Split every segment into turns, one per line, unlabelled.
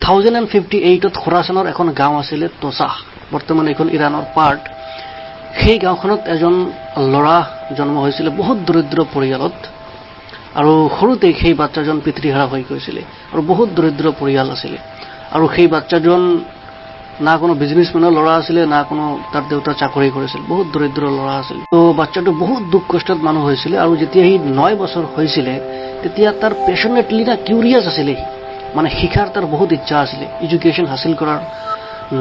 1058 খোৰাছানৰ এখন গাঁও আছিলে তোছাহ, বৰ্তমান এখন ইৰাণৰ পাৰ্ট। সেই গাঁওখনত এজন ল'ৰা জন্ম হৈছিলে বহুত দৰিদ্ৰ পৰিয়ালত, আৰু সৰুতে সেই বাচ্চাজন পিতৃহাৰা হৈ গৈছিলে আৰু বহুত দৰিদ্ৰ পৰিয়াল আছিলে। আৰু সেই বাচ্চাজন না কোনো বিজনেছমেনৰ ল'ৰা আছিলে, না কোনো তাৰ দেউতা চাকৰি কৰিছিল, বহুত দৰিদ্ৰ ল'ৰা আছিল। তো বাচ্চাটো বহুত দুখ কষ্টত মানুহ হৈছিলে। আৰু যেতিয়া সি 9 বছৰ হৈছিলে তেতিয়া তাৰ পেশনেটলি না কিউৰিয়াছ আছিলে, মানে শিকাৰ তাৰ বহুত ইচ্ছা আছিলে, এডুকেশ্যন হাসিল কৰাৰ,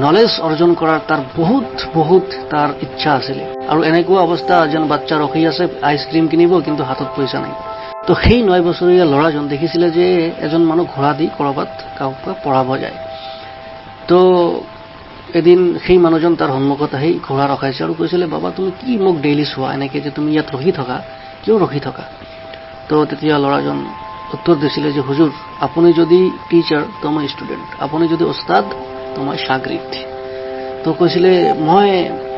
নলেজ অৰ্জন কৰাৰ তাৰ বহুত তাৰ ইচ্ছা আছিলে। আৰু এনেকুৱা অৱস্থা যেন বাচ্চা ৰখি আছে আইচক্ৰীম কিনিব কিন্তু হাতত পইচা নাই। তো সেই 9 বছৰীয়া ল'ৰাজন দেখিছিলে যে এজন মানুহ ঘোঁৰা দি কৰবাত কাউকে পঢ়াব যায়। তো এদিন সেই মানুহজন তাৰ সন্মুখত আহি ঘোঁৰা ৰখাইছে আৰু কৈছিলে, বাবা তুমি কি মোক ডেইলি চোৱা, এনেকৈ যে তুমি ইয়াত ৰখি থকা, কিয় ৰখি থকা? তো তেতিয়া ল'ৰাজন উত্তৰ দিছিলে যে হুজুৰ, আপুনি যদি টিচাৰ তো মই ষ্টুডেণ্ট, আপুনি যদি ওস্তাদ তো মই শাগিৰ্দ। তো কৈছিলে মই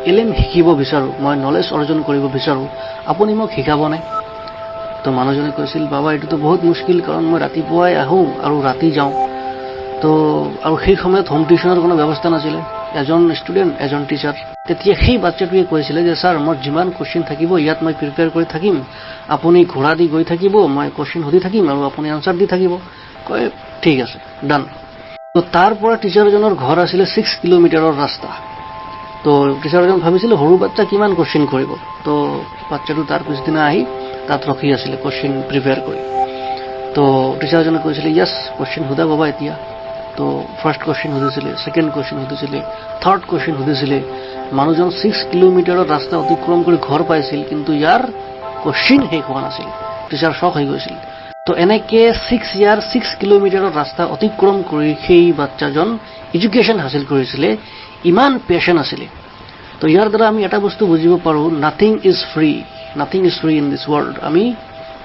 ইলম শিকিব বিচাৰোঁ, মই নলেজ অৰ্জন কৰিব বিচাৰোঁ, আপুনি মোক শিকাবনে? তো মানুহজনে কৈছিল, বাবা এইটোতো বহুত মুস্কিল, কাৰণ মই ৰাতিপুৱাই আহোঁ আৰু ৰাতি যাওঁ। তো আৰু সেই সময়ত হোম টিউশ্যনৰ কোনো ব্যৱস্থা নাছিলে, এজন ষ্টুডেণ্ট এজন টিচাৰ। তেতিয়া সেই বাচ্চাটোৱে কৈছিলে যে ছাৰ মোৰ যিমান কুৱেশ্যন থাকিব ইয়াত মই প্ৰিপেয়াৰ কৰি থাকিম, আপুনি ঘোঁৰা দি গৈ থাকিব, মই কুৱেশ্যন সুধি থাকিম আৰু আপুনি আনচাৰ দি থাকিব। কয় ঠিক আছে, ডান। তো তাৰ পৰা টিচাৰজনৰ ঘৰ আছিলে 6 কিলোমিটাৰৰ ৰাস্তা। তো টিচাৰজন ভাবিছিলে সৰু বাচ্চা কিমান কুৱেশ্যন কৰিব। তো বাচ্চাটো তাৰ পিছদিনা আহি তাত ৰখি আছিলে কুৱেশ্যন প্ৰিপেয়াৰ কৰি। তো টিচাৰজনে কৈছিলে য়েছ, কুৱেশ্যন সোধা বাবা এতিয়া। তো ফাৰ্ষ্ট কুৱেশ্যন সুধিছিলে, ছেকেণ্ড কুৱেশ্যন সুধিছিলে, থাৰ্ড কুৱেশ্যন সুধিছিলে। মানুহজন 6 কিলোমিটাৰৰ ৰাস্তা অতিক্ৰম কৰি ঘৰ পাইছিল, কিন্তু ইয়াৰ কুৱেশ্যন শেষ হোৱা নাছিল। টিচাৰ শ্বক হৈ গৈছিল। তো এনেকৈ 6 কিলোমিটাৰৰ ৰাস্তা অতিক্ৰম কৰি সেই বাচ্চাজন এডুকেশ্যন হাসিল কৰিছিলে, ইমান পেশ্যন আছিলে। তো ইয়াৰ দ্বাৰা আমি এটা বস্তু বুজিব পাৰোঁ, nothing is free in this world. আমি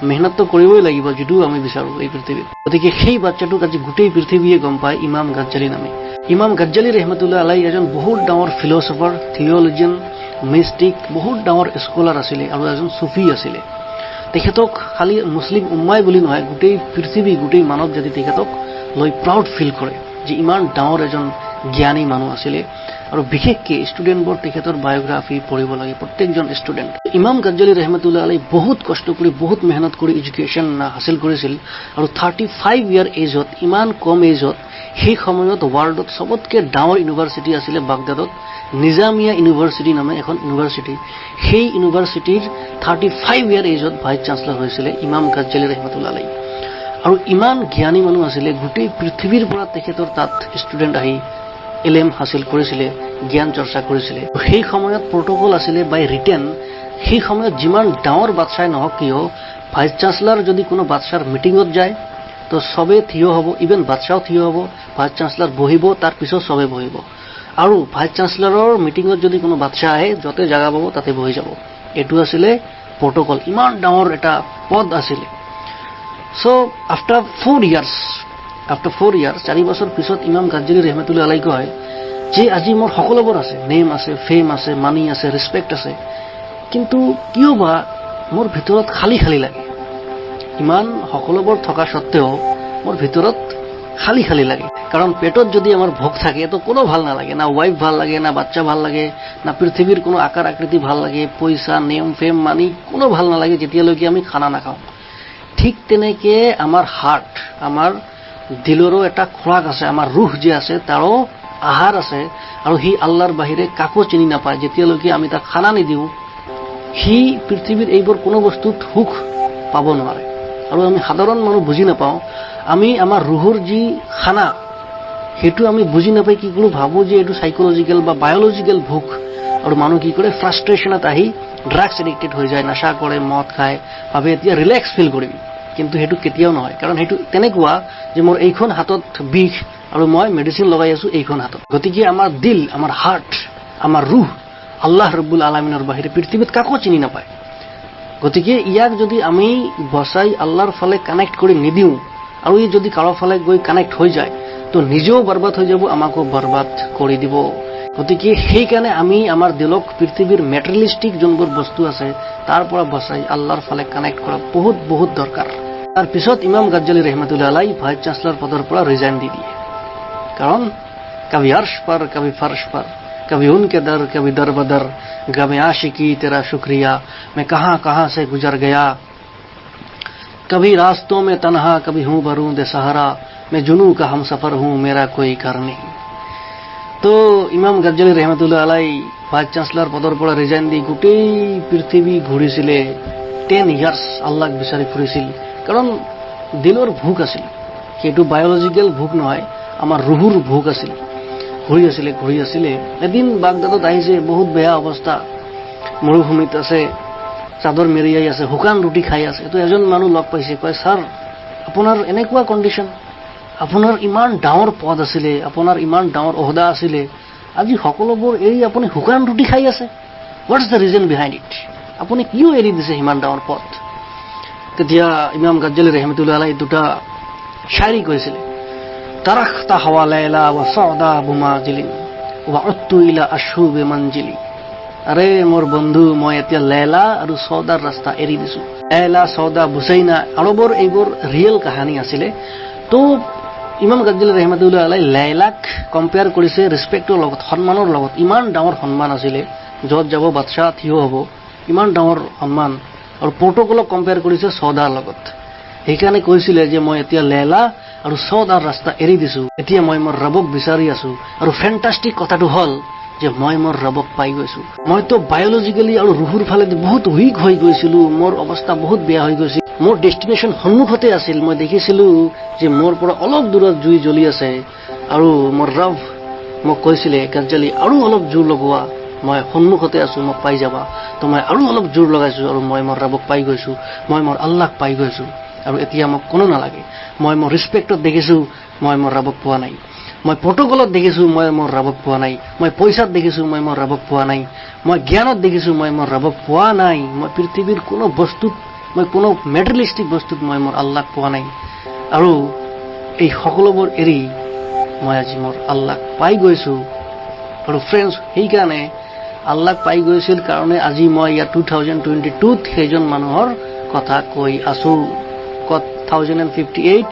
মেহনতটো কৰিবই লাগিব যিটো আমি বিচাৰোঁ এই পৃথিৱীত। গতিকে সেই বাচ্চাটোক আজি গোটেই পৃথিৱীয়ে গম পায় ইমাম গাজ্জালী নামে। ইমাম গাজ্জালী ৰহমতুল্লাহ আলাইহি এজন বহুত ডাঙৰ ফিলচফাৰ, থিঅলজিয়ান, মিষ্টিক, বহুত ডাঙৰ স্কলাৰ আছিলে আৰু এজন চুফি আছিলে। তেখেতক খালি মুছলিম উম্মাই বুলি নহয়, গোটেই পৃথিৱী, গোটেই মানৱ জাতি তেখেতক লৈ প্ৰাউড ফিল কৰে যে ইমান ডাঙৰ এজন জ্ঞানী মানুহ আছিলে। আৰু বিশেষকৈ ষ্টুডেণ্টবোৰ তেখেতৰ বায়োগ্ৰাফি পঢ়িব লাগে, প্ৰত্যেকজন ষ্টুডেণ্ট। ইমাম গাজ্জালী ৰহমতুল্লাহ আলাইহি বহুত কষ্ট কৰি, বহুত মেহনত কৰি এডুকেশ্যন হাসিল কৰিছিল। আৰু 35 ইয়াৰ এজত, ইমান কম এজত, সেই সময়ত ৱৰ্ল্ডত চবতকৈ ডাঙৰ ইউনিভাৰ্চিটি আছিলে বাগদাদত, নিজামিয়া ইউনিভাৰ্চিটি নামে এখন ইউনিভাৰ্চিটি। সেই ইউনিভাৰ্চিটিৰ 35 ইয়াৰ এজত ভাইচ চেঞ্চেলৰ হৈছিলে ইমাম গাজ্জালী ৰহমতুল্লাহ আলাইহি। আৰু ইমান জ্ঞানী মানুহ আছিলে, গোটেই পৃথিৱীৰ পৰা তেখেতৰ তাত ষ্টুডেণ্ট আহি ইলম হাসিল কৰিছিলে, জ্ঞান চৰ্চা কৰিছিলে। সেই সময়ত প্ৰট'কল আছিলে বাই ৰিটেন। সেই সময়ত যিমান ডাঙৰ বাচ্চাই নহওক কিয়, ভাইচ চেঞ্চেলৰ যদি কোনো বাচ্চাৰ মিটিঙত যায় তো চবেই থিয় হ'ব, ইভেন বাচ্চাও থিয় হ'ব, ভাইচ চেঞ্চেলৰ বহিব, তাৰ পিছত চবেই বহিব। আৰু ভাইচ চেঞ্চেলৰৰ মিটিঙত যদি কোনো বাচ্চা আহে, য'তে জাগা পাব তাতে বহি যাব। এইটো আছিলে প্ৰট'কল, ইমান ডাঙৰ এটা পদ আছিলে। চ' আফটাৰ 4 ইয়াৰ্ছ, 4 বছৰ পিছত ইমাম গাজ্জালী ৰহমতুল্লাহ আলাইহি কয় যে আজি মোৰ সকলোবোৰ আছে, নেম আছে, ফেম আছে, মানি আছে, ৰেছপেক্ট আছে, কিন্তু কিয় বা মোৰ ভিতৰত খালী লাগে। ইমান সকলোবোৰ থকা স্বত্তেও মোৰ ভিতৰত খালী লাগে। কাৰণ পেটত যদি আমাৰ ভোক থাকে তো কোনো ভাল নালাগে, না ৱাইফ ভাল লাগে, না বাচ্চা ভাল লাগে, না পৃথিৱীৰ কোনো আকাৰ আকৃতি ভাল লাগে, পইচা, নেম, ফেম, মানি কোনো ভাল নালাগে যেতিয়ালৈকে আমি খানা নাখাওঁ। ঠিক তেনেকৈ আমাৰ হাৰ্ট, আমাৰ দিলৰো এটা খোৰাক আছে, আমাৰ ৰুহ যে আছে তাৰো আহাৰ আছে। আৰু সি আল্লাহৰ বাহিৰে কাকো চিনি নাপায়। যেতিয়ালৈকে আমি তাক খানা নিদিওঁ, সি পৃথিৱীৰ এইবোৰ কোনো বস্তুত সুখ পাব নোৱাৰে। আৰু আমি সাধাৰণ মানুহ বুজি নাপাওঁ, আমি আমাৰ ৰুহৰ যি খানা সেইটো আমি বুজি নাপাই কি কৰোঁ, ভাবোঁ যে এইটো চাইকলজিকেল বা বায়'লজিকেল ভোক। আৰু মানুহ কি কৰে, ফ্ৰাষ্ট্ৰেশ্যনত আহি ড্ৰাগছ এডিক্টেড হৈ যায়, নাশা কৰে, মদ খায়, ভাবে এতিয়া ৰিলেক্স ফিল কৰিম। কিন্তু সেইটো কেতিয়াও নহয়, কাৰণ সেইটো তেনেকুৱা যে মোৰ এইখন হাতত বিষ আৰু মই মেডিচিন লগাই আছোঁ এইখন হাতত। গতিকে আমাৰ দিল, আমাৰ হাৰ্ট, আমাৰ ৰুহ আল্লাহ ৰব্বুল আলামিনৰ বাহিৰে পৃথিৱীত কাকো চিনি নাপায়। গতিকে ইয়াক যদি আমি বচাই আল্লাহৰ ফালে কানেক্ট কৰি নিদিওঁ, আৰু ই যদি কাৰো ফালে গৈ কানেক্ট হৈ যায় তো নিজেও বৰবাদ হৈ যাব, আমাকো বৰবাদ কৰি দিব। গতিকে সেইকাৰণে আমি আমাৰ দিলক পৃথিৱীৰ মেটেৰিয়েলিষ্টিক যোনবোৰ বস্তু আছে তাৰ পৰা বচাই আল্লাহৰ ফালে কানেক্ট কৰা বহুত দৰকাৰ। তাৰ পিছত ইমাম গাজ্জালী ৰহমতুল্লাহ আলাইহি ভাইচ চেঞ্চেলৰ পদৰ পৰা ৰিজাইন দি দিয়ে, কাৰণ कभी अर्श पर कभी फर्श पर, कभी उनके दर कभी दर बदर, गमे आशिकी तेरा शुक्रिया, मैं कहाँ कहाँ से गुजर गया, कभी रास्तों में तन्हा कभी हूँ बरूद सहारा, मैं जुनू का हम सफर हूँ मेरा कोई घर नहीं। তো ইমাম গাজ্জালী রহমতুল্লাহ আলাই ভাইস চ্যান্সেলর পদৰ পৰা ৰিজাইন দি গোটেই পৃথিৱী ঘূৰিছিলে। 10 ইয়াৰ্ছ আল্লাহক বিচাৰি ফুৰিছিল, কাৰণ দিলৰ ভোক আছিল। সেইটো বায়'লজিকেল ভোক নহয়, আমাৰ ৰুহুৰ ভোক আছিল। ঘূৰি আছিলে। এদিন বাগদাদত আহিছে, বহুত বেয়া অৱস্থা, মৰুভূমিত আছে, চাদৰ মেৰিয়াই আছে, শুকান ৰুটি খাই আছে। তো এজন মানুহ লগ পাইছে, কয় ছাৰ আপোনাৰ এনেকুৱা কণ্ডিশ্যন, আপোনাৰ ইমান ডাঙৰ পদ আছিলে, আপোনাৰ ইমান ডাঙৰ অহদা আছিলে, আজি সকলোবোৰ এৰি আপুনি শুকান ৰুটি খাই আছে, what's the reason behind it, আপুনি কিয় এৰি দিছে ইমান ডাঙৰ পদ? তেতিয়া ইমাম গাজ্জালী ৰহমতুল্লাহ আলাই দুটা শায়ৰী কৈছিলে, তাৰাখতা হাৱা লাইলা ৱা সউদা বুমাজিলিন ৱা উত্তু ইলা আশুবে মঞ্জিলি। আৰে মোৰ বন্ধু, মই এতিয়া লেলা আৰু সৌদাৰ ৰাস্তা এৰি দিছো। লেলা, সৌদা, বুছাইনা, আৰবৰ এইবোৰ ৰিয়েল কাহানী আছিলে। তো ইমাম গাজ্জালী ৰহমতুল্লাহ আলাই লেলাক কম্পেয়াৰ কৰিছে ৰেছপেক্টৰ লগত, সন্মানৰ লগত। ইমান ডাঙৰ সন্মান আছিলে, য'ত যাব বাদশাহ থিয় হ'ব, ইমান ডাঙৰ সন্মান। আৰু প্ৰট'কলক কম্পেয়াৰ কৰিছে সৌদাৰ লগত। সেইকাৰণে কৈছিলে যে মই এতিয়া লেলা আৰু সৌদাৰ ৰাস্তা এৰি দিছো, এতিয়া মই মোৰ ৰবক বিচাৰি আছো। আৰু ফেণ্টাষ্টিক কথাটো হ'ল যে মই মোৰ ৰবক পাই গৈছো। মইতো বায়'লজিকেলি আৰু ৰুহুৰ ফালে বহুত উইক হৈ গৈছিলো, মোৰ অৱস্থা বহুত বেয়া হৈ গৈছিল। মোৰ ডেষ্টিনেশ্যন সন্মুখতে আছিল, মই দেখিছিলো যে মোৰ পৰা অলপ দূৰত জুই জ্বলি আছে। আৰু মোৰ ৰব মোক কৈছিলে, গাজ্জালী আৰু অলপ জোৰ লগোৱা, মই সন্মুখতে আছো, মোক পাই যাবা। তো মই আৰু অলপ জোৰ লগাইছো, আৰু মই মোৰ ৰবক পাই গৈছো, মই মোৰ আল্লাহক পাই গৈছো। আৰু এতিয়া মোক কোনো নালাগে। মই মোৰ ৰিছপেক্টত দেখিছো, মই মোৰ ৰবক পোৱা নাই। মই প্ৰট'কলত দেখিছো, মই মোৰ ৰবক পোৱা নাই। মই পইচাত দেখিছো, মই মোৰ ৰবক পোৱা নাই। মই জ্ঞানত দেখিছো, মই মোৰ ৰবক পোৱা নাই। মই পৃথিৱীৰ কোনো বস্তুত, মই কোনো মেটেৰিয়েলিষ্টিক বস্তুত মই মোৰ আল্লাহক পোৱা নাই। আৰু এই সকলোবোৰ এৰি মই আজি মোৰ আল্লাহক পাই গৈছো। আৰু ফ্ৰেণ্ডছ, সেইকাৰণে আল্লাহক পাই গৈছিল কাৰণে আজি মই ইয়াত 2022ত সেইজন মানুহৰ কথা কৈ আছো। 1058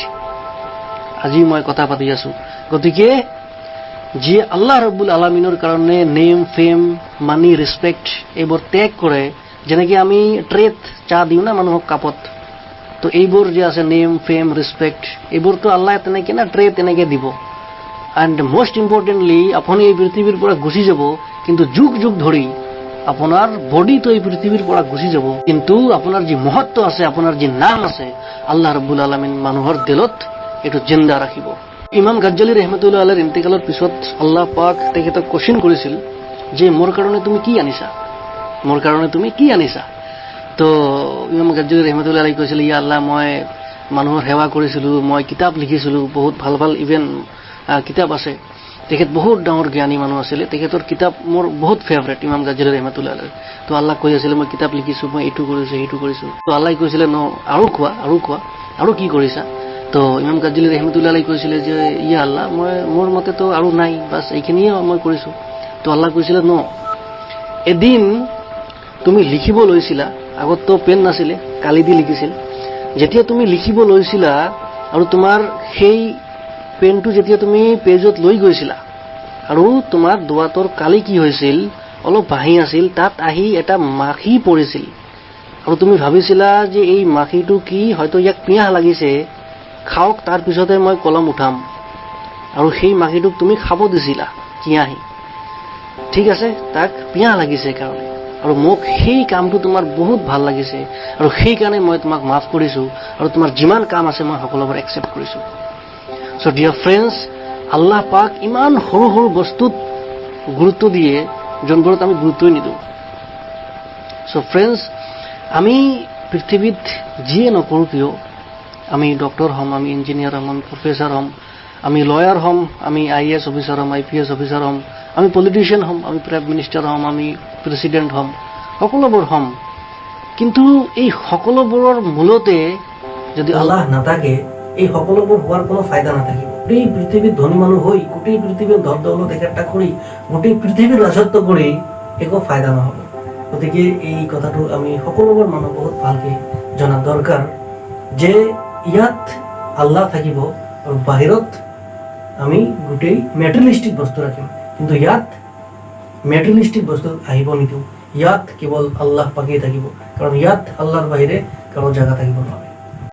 আজি মই কথা পাতি আছো। গতিকে যিয়ে আল্লাহ ৰব্বুল আলামিনৰ কাৰণে নেম, ফেম, মানি, ৰেছপেক্ট এইবোৰ ত্যাগ কৰে, যেনেকৈ আমি ট্ৰেত চাহ দিওঁ না মানুহক কাপত, তো এইবোৰ যে আছে নেম, ফেম, ৰেছপেক্ট, এইবোৰতো আল্লাহ তেনেকৈ না ট্ৰে তেনেকৈ দিব। এণ্ড মষ্ট ইম্পৰ্টেণ্টলি আপুনি এই পৃথিৱীৰ পৰা গুচি যাব, কিন্তু যুগ যুগ ধৰি আপোনাৰ বডিটো এই পৃথিৱীৰ পৰা গুচি যাব, কিন্তু আপোনাৰ যি মহত্ব আছে, আপোনাৰ যি নাম আছে, আল্লাহ ৰব্বুল আলামিন মানুহৰ দিলত এইটো জিন্দা ৰাখিব। ইমাম গাজ্জালী ৰহমতুল্লাহ আলাইৰ ইন্তেকালৰ পিছত আল্লাহ পাক তেখেতক কোৱেশ্যন কৰিছিল যে মোৰ কাৰণে তুমি কি আনিছা, মোৰ কাৰণে তুমি কি আনিছা? তো ইমাম গাজ্জালী ৰহমতুল্লাহ আলাই কৈছিল, ইয়া আল্লাহ, মই মানুহৰ সেৱা কৰিছিলোঁ, মই কিতাপ লিখিছিলোঁ, বহুত ভাল ভাল ইভেন কিতাপ আছে। তেখেত বহুত ডাঙৰ জ্ঞানী মানুহ আছিলে, তেখেতৰ কিতাপ মোৰ বহুত ফেভৰেট ইমাম গাজ্জালী ৰহমতুল্লাহ আলাই। তো আল্লাহ কৈ আছিলে, মই কিতাপ লিখিছোঁ, মই এইটো কৰিছোঁ, সেইটো কৰিছোঁ। তো আল্লাহ কৈছিলে, ন আৰু কোৱা, আৰু কি কৰিছা? তো ইমাম গাজ্জালী ৰহমতুল্লাহ আলাই কৈছিলে যে, ইয়া আল্লাহ, মই মোৰ মতেতো আৰু নাই, বাছ এইখিনিয়ে মই কৰিছোঁ। তো আল্লাহ কৈছিলে, ন এদিন তুমি লিখিব লৈছিলা, আগততো পেন নাছিলে, কালি দি লিখিছিল, যেতিয়া তুমি লিখিব লৈছিলা আৰু তোমাৰ সেই পেনটো যেতিয়া তুমি পেজত লৈ গৈছিলা আৰু তোমাৰ দোৱাতৰ কালি কি হৈছিল, অলপ ভাহি আছিল, তাত আহি এটা মাখি পৰিছিল আৰু তুমি ভাবিছিলা যে এই মাখিটো কি, হয়তো ইয়াক পিয়াহ লাগিছে, খাওক, তাৰপিছতে মই কলম উঠাম। আৰু সেই মাখিটোক তুমি খাব দিছিলা কিয়াহি, ঠিক আছে, তাক পিয়াহ লাগিছে কাৰণে। আৰু মোক সেই কামটো তোমাৰ বহুত ভাল লাগিছে, আৰু সেইকাৰণে মই তোমাক মাফ কৰিছোঁ, আৰু তোমাৰ যিমান কাম আছে মই সকলোবোৰ একচেপ্ট কৰিছোঁ। চ' ডিয়াৰ ফ্ৰেণ্ডছ, আল্লাহ পাক ইমান সৰু সৰু বস্তুত গুৰুত্ব দিয়ে যোনবোৰত আমি গুৰুত্বই নিদিওঁ। চ' ফ্ৰেণ্ডছ, আমি পৃথিৱীত যিয়ে নকৰোঁ কিয়, আমি ডক্টৰ হ'ম, আমি ইঞ্জিনিয়াৰ হ'ম, আমি প্ৰফেচাৰ হ'ম, আমি লয়াৰ হ'ম, আমি IAS অফিচাৰ হ'ম, IPS অফিচাৰ হ'ম, আমি পলিটিচিয়ান হ'ম, আমি প্ৰাইম মিনিষ্টাৰ হ'ম, আমি প্ৰেচিডেণ্ট হ'ম, সকলোবোৰ হ'ম, কিন্তু এই সকলোবোৰৰ মূলতে যদি আল্লাহ নাথাকে, এই সকলোবোৰ হোৱাৰ কোনো ফাইদা নাথাকিব। গোটেই পৃথিৱীত ধনী মানুহ হৈ, গোটেই পৃথিৱীৰ ধন দৌলত একেটা কৰি, গোটেই পৃথিৱীৰ ৰাজত্ব কৰি একো ফাইদা নহ'ব। গতিকে এই কথাটো আমি সকলোবোৰ মানুহ বহুত ভালকৈ জনা দৰকাৰ যে ইয়াত আল্লাহ থাকিব আৰু বাহিৰত আমি গোটেই মেটেৰিয়েলিষ্টিক বস্তু ৰাখিম, কিন্তু ইয়াত মেটেৰিয়েলিষ্টিক বস্তু আহিব নিদিওঁ। ইয়াত কেৱল আল্লাহ পাকেই থাকিব, কাৰণ ইয়াত আল্লাহৰ বাহিৰে কাৰো জাগা থাকিব নোৱাৰে।